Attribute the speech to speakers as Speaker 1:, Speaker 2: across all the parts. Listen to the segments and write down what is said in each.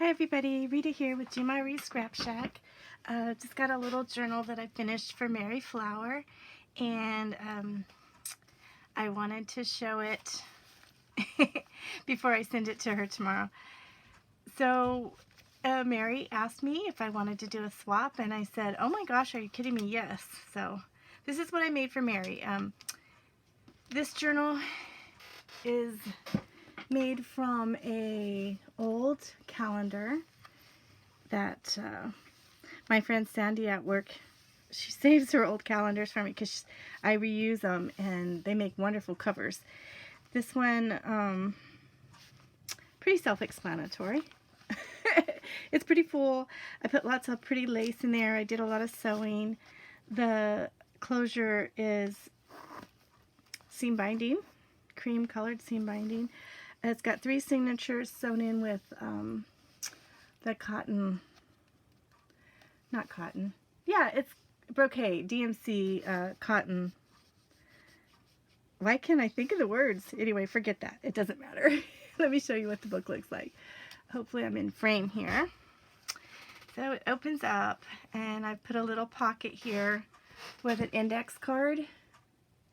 Speaker 1: Hi everybody, Rita here with GmaReezScrapShack. Just got a little journal that I finished for Mary Flower, and I wanted to show it before I send it to her tomorrow. So Mary asked me if I wanted to do a swap, and I said, oh my gosh, are you kidding me? Yes. So this is what I made for Mary. This journal is made from a old calendar that my friend Sandy at work, she saves her old calendars for me because I reuse them and they make wonderful covers. This one, pretty self-explanatory. It's pretty full. I put lots of pretty lace in there. I did a lot of sewing. The closure is seam binding, cream colored seam binding. It's got 3 signatures sewn in with the cotton, not cotton, yeah, it's brocade, DMC cotton. Why can't I think of the words? Anyway, forget that. It doesn't matter. Let me show you what the book looks like. Hopefully I'm in frame here. So it opens up, and I put a little pocket here with an index card.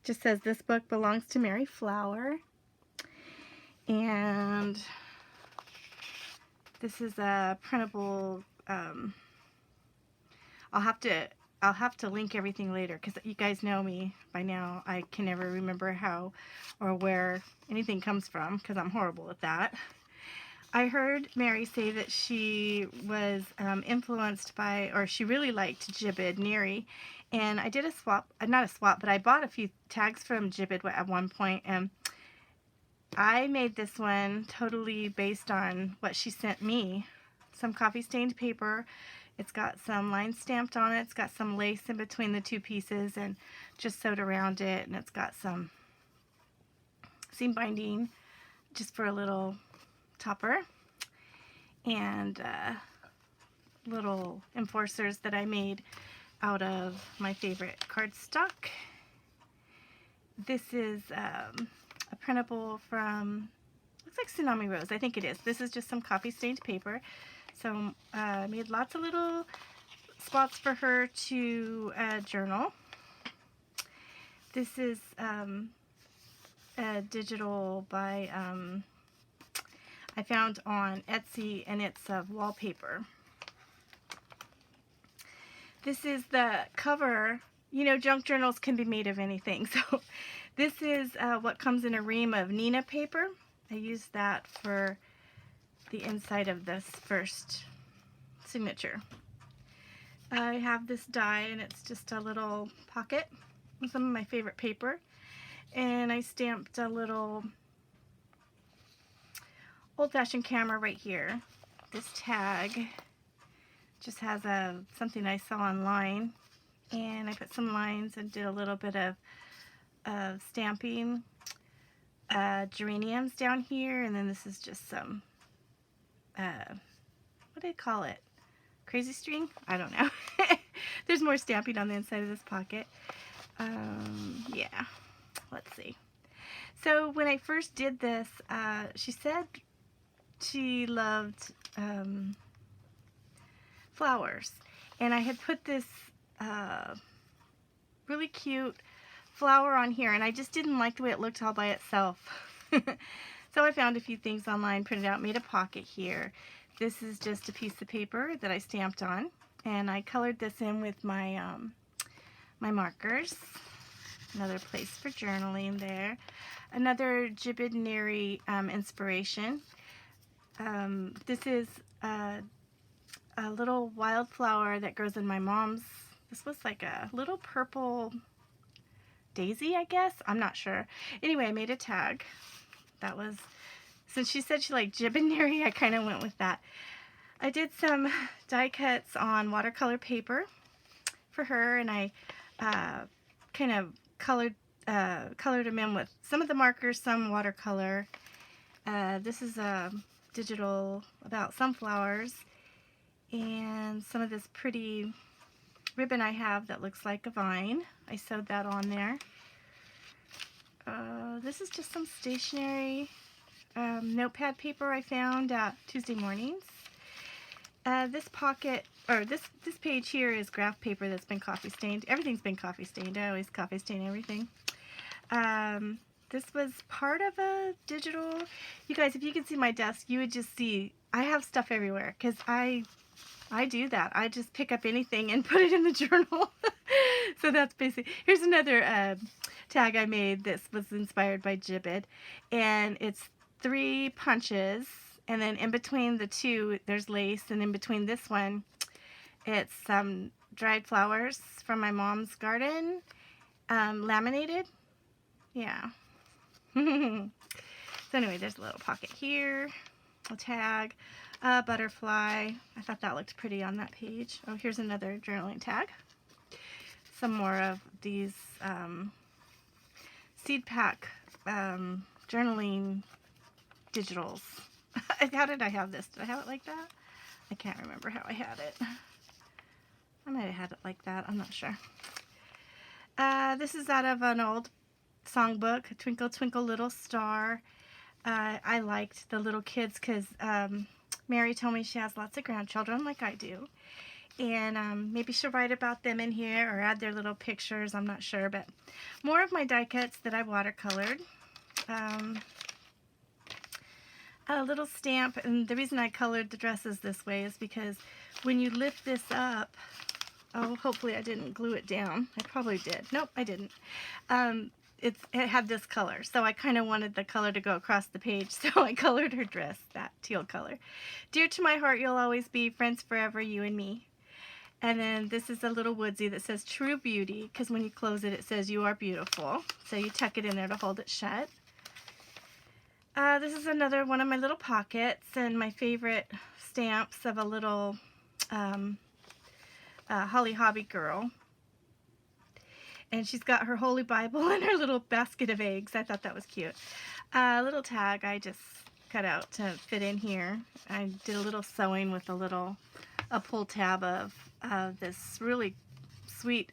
Speaker 1: Just says this book belongs to Mary Flower. And this is a printable. I'll have to link everything later because you guys know me by now. I can never remember how or where anything comes from because I'm horrible at that. I heard Mary say that she was influenced by, or she really liked Jibbid Neri, and I did a swap, not a swap, but I bought a few tags from Jibbid at one point, and I made this one totally based on what she sent me. Some coffee stained paper. It's got some lines stamped on it. It's got some lace in between the 2 pieces and just sewed around it. And it's got some seam binding just for a little topper. And little enforcers that I made out of my favorite cardstock. This is a printable from, looks like Tsunami Rose, I think it is. This is just some coffee stained paper. So I made lots of little spots for her to journal. This is a digital by, I found on Etsy, and it's wallpaper. This is the cover. You know, junk journals can be made of anything. So this is what comes in a ream of Nina paper. I used that for the inside of this first signature. I have this die, and it's just a little pocket with some of my favorite paper. And I stamped a little old-fashioned camera right here. This tag just has something I saw online. And I put some lines and did a little bit of stamping. Geraniums down here, and then this is just some, what do they call it? Crazy string? I don't know. There's more stamping on the inside of this pocket. Yeah, let's see. So when I first did this, she said she loved flowers, and I had put this really cute flower on here, and I just didn't like the way it looked all by itself. So I found a few things online, printed out, made a pocket here. This is just a piece of paper that I stamped on, and I colored this in with my my markers. Another place for journaling there. Another Jibbid Neri inspiration. This is a little wildflower that grows in my mom's. This was like a little purple daisy, I guess. I'm not sure. Anyway, I made a tag. That was, since she said she liked Jibbid Neri, I kind of went with that. I did some die cuts on watercolor paper for her, and I kind of colored them in with some of the markers, some watercolor. This is a digital about sunflowers, and some of this pretty ribbon I have that looks like a vine. I sewed that on there. This is just some stationery notepad paper I found at Tuesday Mornings. This pocket, or this page here is graph paper that's been coffee stained. Everything's been coffee stained. I always coffee stain everything. This was part of a digital. You guys, if you could see my desk, you would just see I have stuff everywhere because I do that. I just pick up anything and put it in the journal. So that's basically. Here's another tag I made. This was inspired by Gibbet, and it's 3 punches, and then in between the 2 there's lace, and in between this one it's some dried flowers from my mom's garden, laminated. Yeah. So anyway, there's a little pocket here, a tag, a butterfly. I thought that looked pretty on that page. Oh, here's another journaling tag. Some more of these seed pack journaling digitals. How did I have this? Did I have it like that? I can't remember how I had it. I might have had it like that. I'm not sure. This is out of an old songbook, Twinkle Twinkle Little Star. I liked the little kids because Mary told me she has lots of grandchildren like I do. And maybe she'll write about them in here or add their little pictures. I'm not sure. But more of my die cuts that I watercolored. A little stamp. And the reason I colored the dresses this way is because when you lift this up, oh, hopefully I didn't glue it down. I probably did. Nope, I didn't. It had this color, so I kind of wanted the color to go across the page, so I colored her dress that teal color. Dear to my heart, you'll always be, friends forever, you and me. And then this is a little woodsy that says True Beauty, because when you close it, it says you are beautiful. So you tuck it in there to hold it shut. This is another one of my little pockets, and my favorite stamps of a little Holly Hobby girl. And she's got her Holy Bible and her little basket of eggs. I thought that was cute. Little tag I just cut out to fit in here. I did a little sewing with a pull tab of this really sweet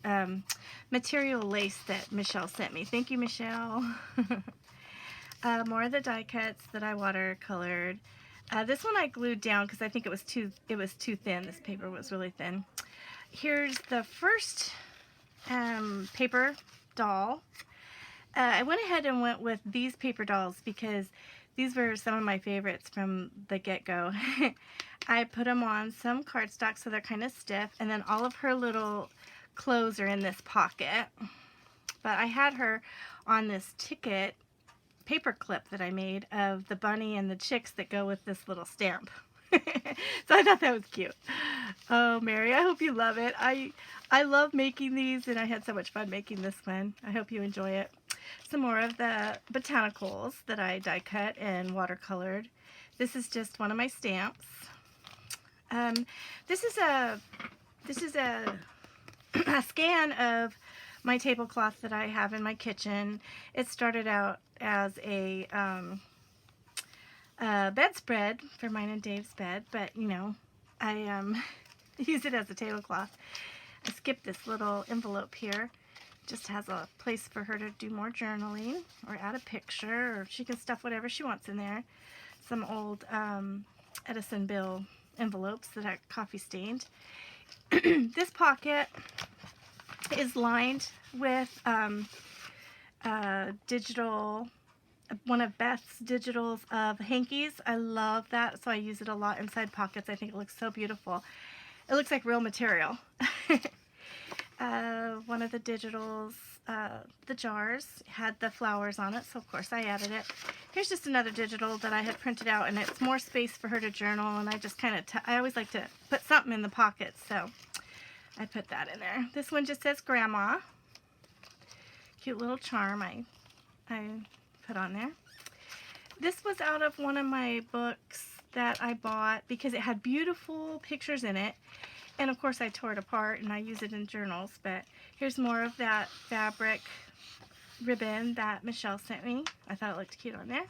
Speaker 1: material lace that Michelle sent me. Thank you, Michelle. More of the die cuts that I watercolored. This one I glued down because I think it was too thin. This paper was really thin. Here's the first paper doll. I went ahead and went with these paper dolls because these were some of my favorites from the get-go. I put them on some cardstock so they're kind of stiff, and then all of her little clothes are in this pocket. But I had her on this ticket paper clip that I made of the bunny and the chicks that go with this little stamp. So I thought that was cute. Oh, Mary, I hope you love it. I love making these, and I had so much fun making this one. I hope you enjoy it. Some more of the Botanicals that I die cut and watercolored. This is just one of my stamps. This is a scan of my tablecloth that I have in my kitchen. It started out as a bedspread for mine and Dave's bed, but you know, I use it as a tablecloth. I skipped this little envelope here. Just has a place for her to do more journaling or add a picture, or she can stuff whatever she wants in there. Some old Edison Bill envelopes that are coffee stained. This pocket is lined with digital, one of Beth's digitals of hankies. I love that, so I use it a lot inside pockets. I think it looks so beautiful. It looks like real material. One of the digitals, the jars, had the flowers on it, so of course I added it. Here's just another digital that I had printed out, and it's more space for her to journal, and I just kind of, I always like to put something in the pockets, so I put that in there. This one just says Grandma. Cute little charm I put on there. This was out of one of my books that I bought because it had beautiful pictures in it. And of course I tore it apart and I use it in journals, but here's more of that fabric ribbon that Michelle sent me. I thought it looked cute on there.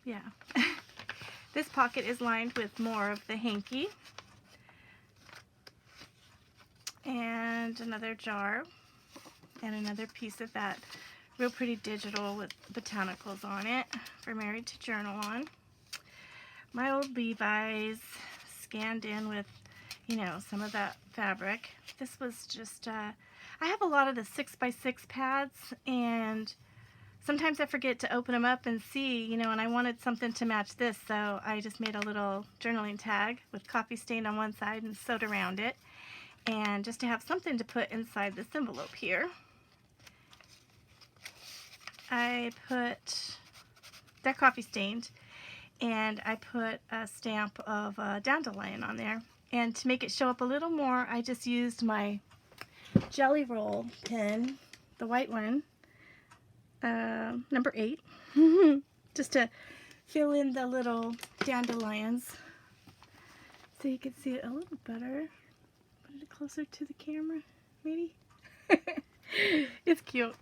Speaker 1: Yeah. This pocket is lined with more of the hanky. And another jar. And another piece of that real pretty digital with botanicals on it for Mary to journal on. My old Levi's scanned in with, you know, some of that fabric. This was just, I have a lot of the 6x6 pads, and sometimes I forget to open them up and see, you know, and I wanted something to match this, so I just made a little journaling tag with coffee stain on one side and sewed around it, and just to have something to put inside this envelope here. I put, they're coffee stained, and I put a stamp of a dandelion on there. And to make it show up a little more, I just used my Jelly Roll pen, the white one, number 8, just to fill in the little dandelions so you can see it a little better. Put it closer to the camera, maybe. It's cute.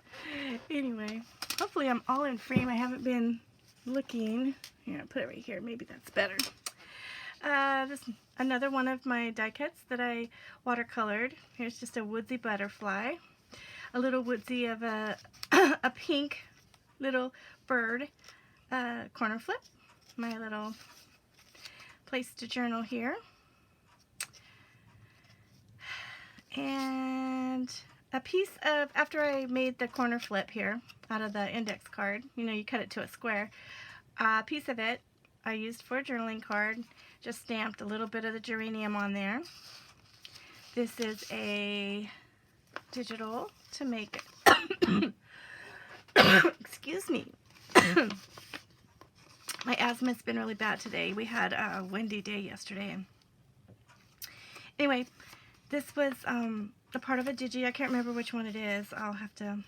Speaker 1: Anyway, hopefully I'm all in frame. I haven't been looking. Here, I'll put it right here. Maybe that's better. This is another one of my die cuts that I watercolored. Here's just a woodsy butterfly. A little woodsy of a, a pink little bird. Corner flip. My little place to journal here. And a piece of, after I made the corner flip here out of the index card, you know, you cut it to a square, a piece of it I used for a journaling card, just stamped a little bit of the geranium on there. This is a digital to make it. Excuse me. My asthma's been really bad today. We had a windy day yesterday. Anyway, this was a part of a digi. I can't remember which one it is. I'll have to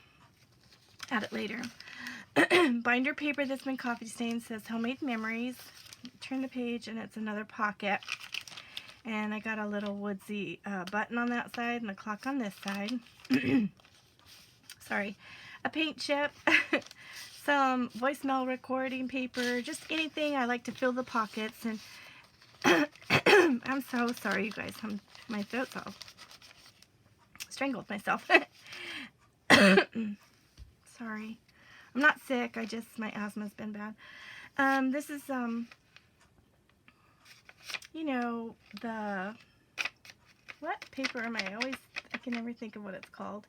Speaker 1: add it later. Binder paper that's been coffee stained says Homemade Memories. Turn the page and it's another pocket. And I got a little woodsy button on that side and a clock on this side. Sorry. A paint chip. Some voicemail recording paper. Just anything. I like to fill the pockets. And I'm so sorry, you guys. My throat's all strangled myself. Sorry. I'm not sick. My asthma's been bad. This is, you know, what paper am I? I can never think of what it's called.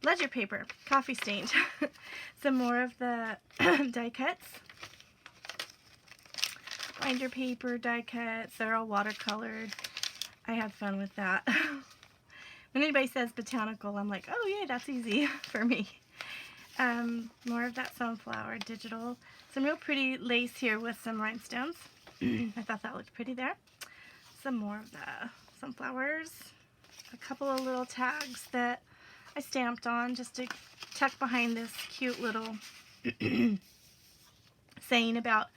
Speaker 1: Ledger paper. Coffee stained. Some more of the die cuts. Binder paper, die cuts. They're all watercolored. I had fun with that. When anybody says Botanical, I'm like, oh yeah, that's easy for me. More of that sunflower digital. Some real pretty lace here with some rhinestones. I thought that looked pretty there. Some more of the sunflowers. A couple of little tags that I stamped on just to tuck behind this cute little saying about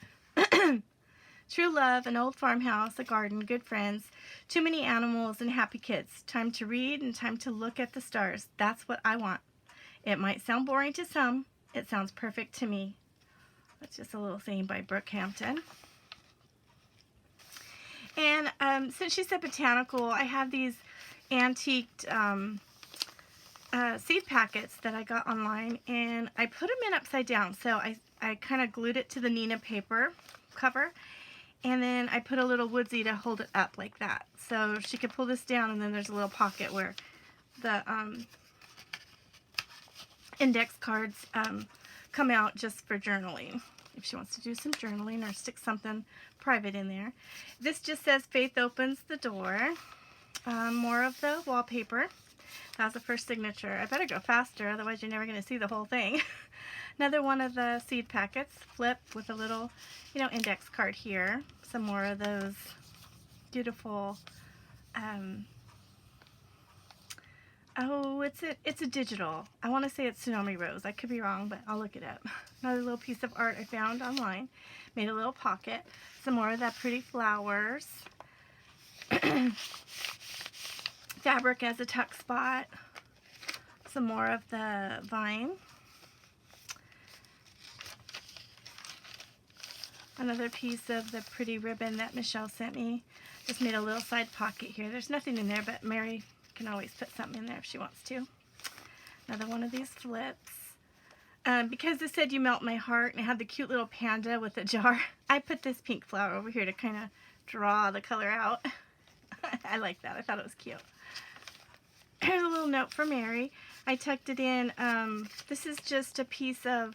Speaker 1: true love, an old farmhouse, a garden, good friends, too many animals, and happy kids. Time to read and time to look at the stars. That's what I want. It might sound boring to some. It sounds perfect to me. That's just a little saying by Brooke Hampton. And since she said Botanical, I have these antiqued seed packets that I got online, and I put them in upside down. So I kind of glued it to the Nina paper cover, and then I put a little woodsy to hold it up like that. So she could pull this down, and then there's a little pocket where the index cards come out just for journaling. If she wants to do some journaling or stick something private in there. This just says Faith Opens the Door. More of the wallpaper. That's the first signature. I better go faster, otherwise you're never going to see the whole thing. Another one of the seed packets, flip with a little, you know, index card here. Some more of those beautiful, oh, it's a digital. I want to say it's Tsunami Rose. I could be wrong, but I'll look it up. Another little piece of art I found online. Made a little pocket. Some more of that pretty flowers. Fabric as a tuck spot. Some more of the vine. Another piece of the pretty ribbon that Michelle sent me. Just made a little side pocket here. There's nothing in there, but Mary can always put something in there if she wants to. Another one of these flips. Because it said you melt my heart and it had the cute little panda with a jar, I put this pink flower over here to kind of draw the color out. I like that. I thought it was cute. Here's a little note for Mary. I tucked it in. This is just a piece of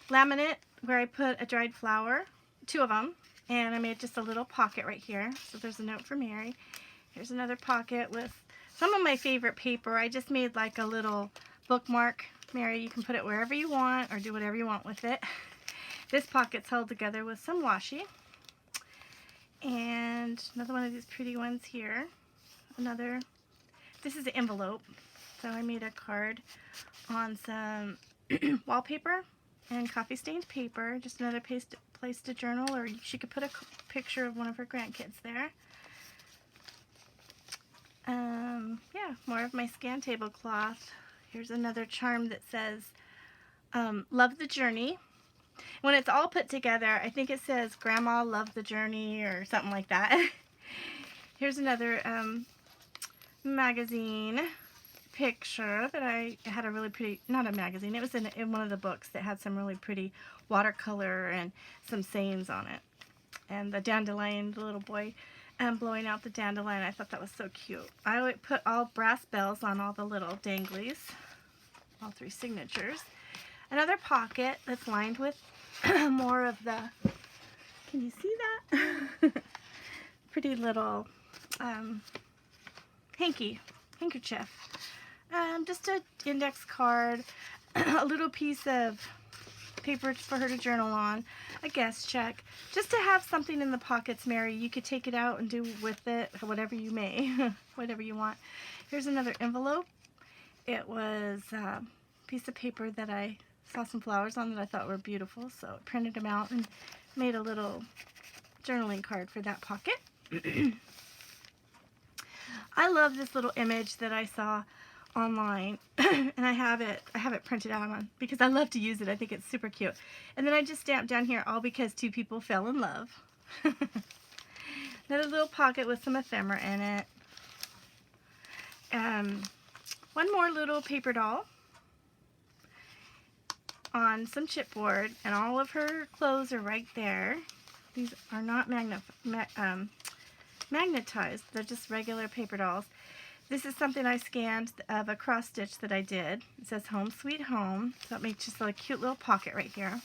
Speaker 1: laminate where I put a dried flower, 2 of them, and I made just a little pocket right here. So there's a note for Mary. Here's another pocket with some of my favorite paper. I just made like a little bookmark. Mary, you can put it wherever you want or do whatever you want with it. This pocket's held together with some washi. And another one of these pretty ones here. This is an envelope. So I made a card on some wallpaper and coffee stained paper. Just another place to journal, or she could put a picture of one of her grandkids there. Yeah, more of my scan tablecloth. Here's another charm that says, love the journey. When it's all put together, I think it says, Grandma loved the journey, or something like that. Here's another magazine picture that I had a really pretty, not a magazine, it was in one of the books that had some really pretty watercolor and some sayings on it. And the dandelion, the little boy blowing out the dandelion, I thought that was so cute. I would put all brass bells on all the little danglies, all 3 signatures. Another pocket that's lined with more of the, can you see that? Pretty little handkerchief. Just an index card, a little piece of paper for her to journal on, a guest check, just to have something in the pockets, Mary. You could take it out and do with it whatever you may, whatever you want. Here's another envelope. It was a piece of paper that I saw some flowers on that I thought were beautiful, so I printed them out and made a little journaling card for that pocket. I love this little image that I saw online, and I have it printed out on because I love to use it. I think it's super cute. And then I just stamped down here, all because 2 people fell in love. Another little pocket with some ephemera in it. One more little paper doll on some chipboard, and all of her clothes are right there. These are not magnetized. They're just regular paper dolls. This is something I scanned of a cross stitch that I did. It says Home Sweet Home. So it makes just a cute little pocket right here.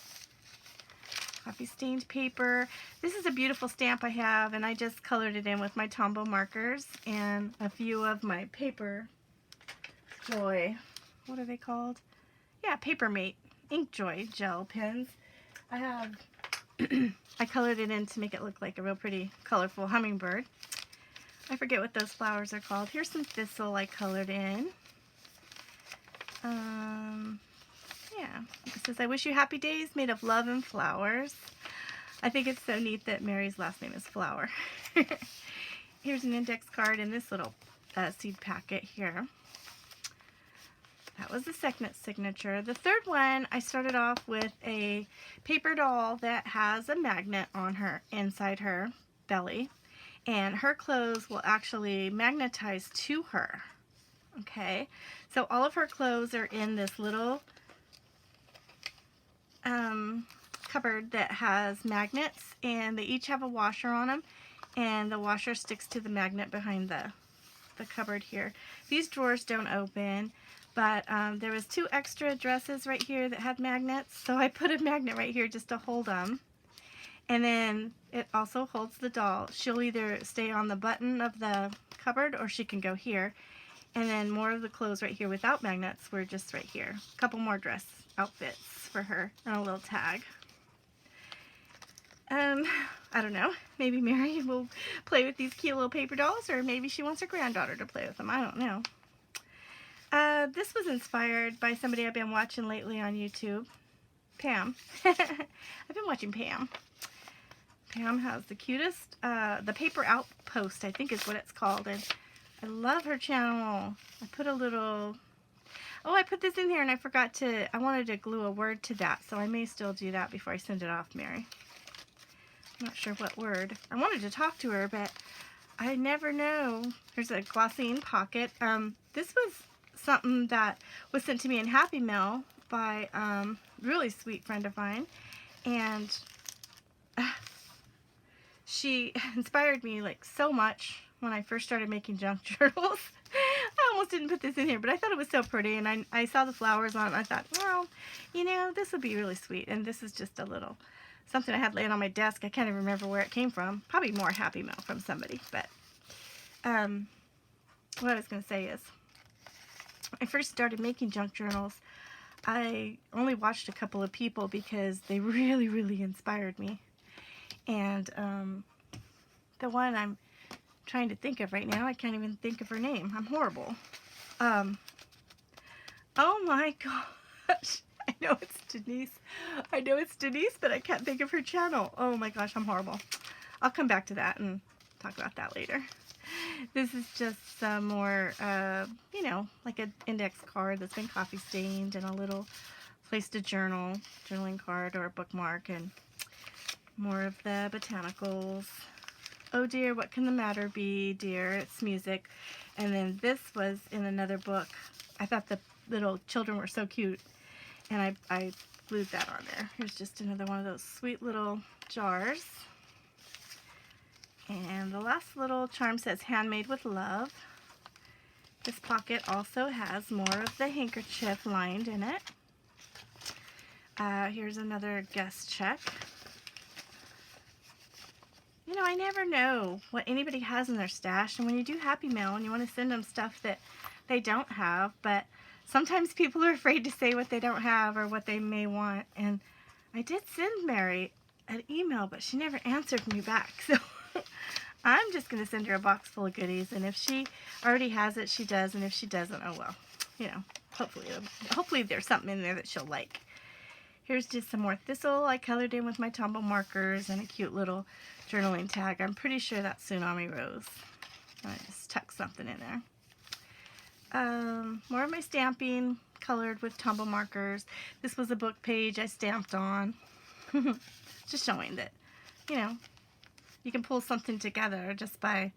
Speaker 1: Coffee stained paper. This is a beautiful stamp I have, and I just colored it in with my Tombow markers and a few of my Paper Joy. What are they called? Yeah, Paper Mate Ink Joy gel pens. I have I colored it in to make it look like a real pretty colorful hummingbird. I forget what those flowers are called. Here's some thistle I colored in. Yeah, it says, I wish you happy days made of love and flowers. I think it's so neat that Mary's last name is Flower. Here's an index card in this little seed packet here. That was the second signature. The third one, I started off with a paper doll that has a magnet on her, inside her belly. And her clothes will actually magnetize to her. Okay, so all of her clothes are in this little cupboard that has magnets, and they each have a washer on them, and the washer sticks to the magnet behind the cupboard here. These drawers don't open, but there was 2 extra dresses right here that had magnets, so I put a magnet right here just to hold them. And then it also holds the doll. She'll either stay on the button of the cupboard or she can go here. And then more of the clothes right here without magnets were just right here. A couple more dress outfits for her and a little tag. I don't know. Maybe Mary will play with these cute little paper dolls, or maybe she wants her granddaughter to play with them. I don't know. This was inspired by somebody I've been watching lately on YouTube. Pam. I've been watching Pam. Pam has the cutest, the Paper Outpost, I think is what it's called, and I love her channel. I put a little, oh, I put this in here and I forgot to, I wanted to glue a word to that, so I may still do that before I send it off, Mary. I'm not sure what word. I wanted to talk to her, but I never know. Here's a glossine pocket. This was something that was sent to me in Happy Mail by really sweet friend of mine, and she inspired me like so much when I first started making junk journals. I almost didn't put this in here, but I thought it was so pretty, and I saw the flowers on it, and I thought, well, you know, this would be really sweet. And this is just a little something I had laying on my desk. I can't even remember where it came from. Probably more Happy Mail from somebody. But what I was going to say is, when I first started making junk journals, I only watched a couple of people because they really, really inspired me. And the one I'm trying to think of right now, I can't even think of her name. I'm horrible. Oh my gosh. I know it's Denise. I know it's Denise, but I can't think of her channel. Oh my gosh, I'm horrible. I'll come back to that and talk about that later. This is just some more, you know, like an index card that's been coffee stained, and a little place to journaling card or a bookmark, and more of the botanicals. Oh dear, what can the matter be, dear? It's music. And then this was in another book. I thought the little children were so cute, and I glued that on there. Here's just another one of those sweet little jars. And the last little charm says, handmade with love. This pocket also has more of the handkerchief lined in it. Here's another guest check. You know, I never know what anybody has in their stash, and when you do Happy Mail and you want to send them stuff that they don't have, but sometimes people are afraid to say what they don't have or what they may want. And I did send Mary an email, but she never answered me back, so I'm just going to send her a box full of goodies, and if she already has it, she does, and if she doesn't, oh well. You know, hopefully there's something in there that she'll like. Here's just some more thistle I colored in with my Tombow markers, and a cute little journaling tag. I'm pretty sure that's Tsunami Rose. I just tucked something in there. More of my stamping colored with Tombow markers. This was a book page I stamped on. Just showing that, you know, you can pull something together just by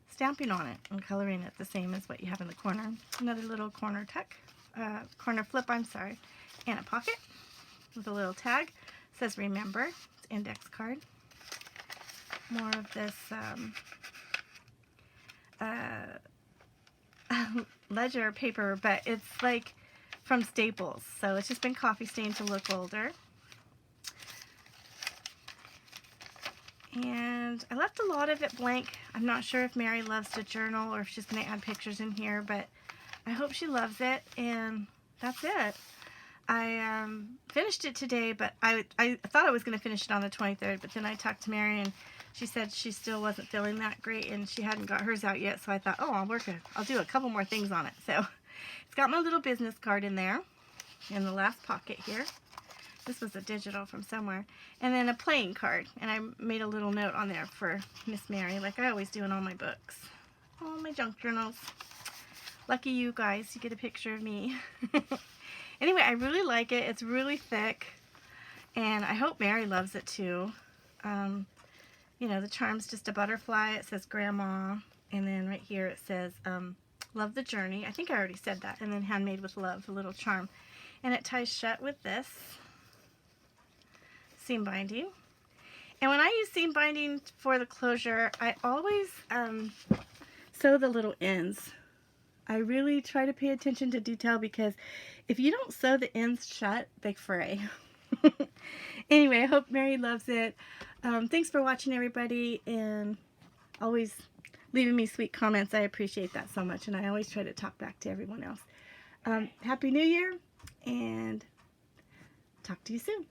Speaker 1: stamping on it and coloring it the same as what you have in the corner. Another little corner tuck, corner flip, I'm sorry, and a pocket with a little tag. It says remember. It's an index card. More of this ledger paper, but it's like from Staples, so it's just been coffee stained to look older. And I left a lot of it blank. I'm not sure if Mary loves to journal or if she's going to add pictures in here, but I hope she loves it, and that's it. I finished it today, but I thought I was going to finish it on the 23rd, but then I talked to Mary, and she said she still wasn't feeling that great, and she hadn't got hers out yet, so I thought, oh, I'll do a couple more things on it. So it's got my little business card in there, in the last pocket here. This was a digital from somewhere. And then a playing card, and I made a little note on there for Miss Mary, like I always do in all my books. All my junk journals. Lucky you guys, you get a picture of me. Anyway, I really like it. It's really thick, and I hope Mary loves it too. You know, the charm's just a butterfly. It says Grandma, and then right here it says Love the Journey. I think I already said that. And then Handmade with Love, a little charm. And it ties shut with this seam binding. And when I use seam binding for the closure, I always sew the little ends. I really try to pay attention to detail, because if you don't sew the ends shut, they fray. Anyway, I hope Mary loves it. Thanks for watching, everybody, and always leaving me sweet comments. I appreciate that so much, and I always try to talk back to everyone else. Happy New Year, and talk to you soon.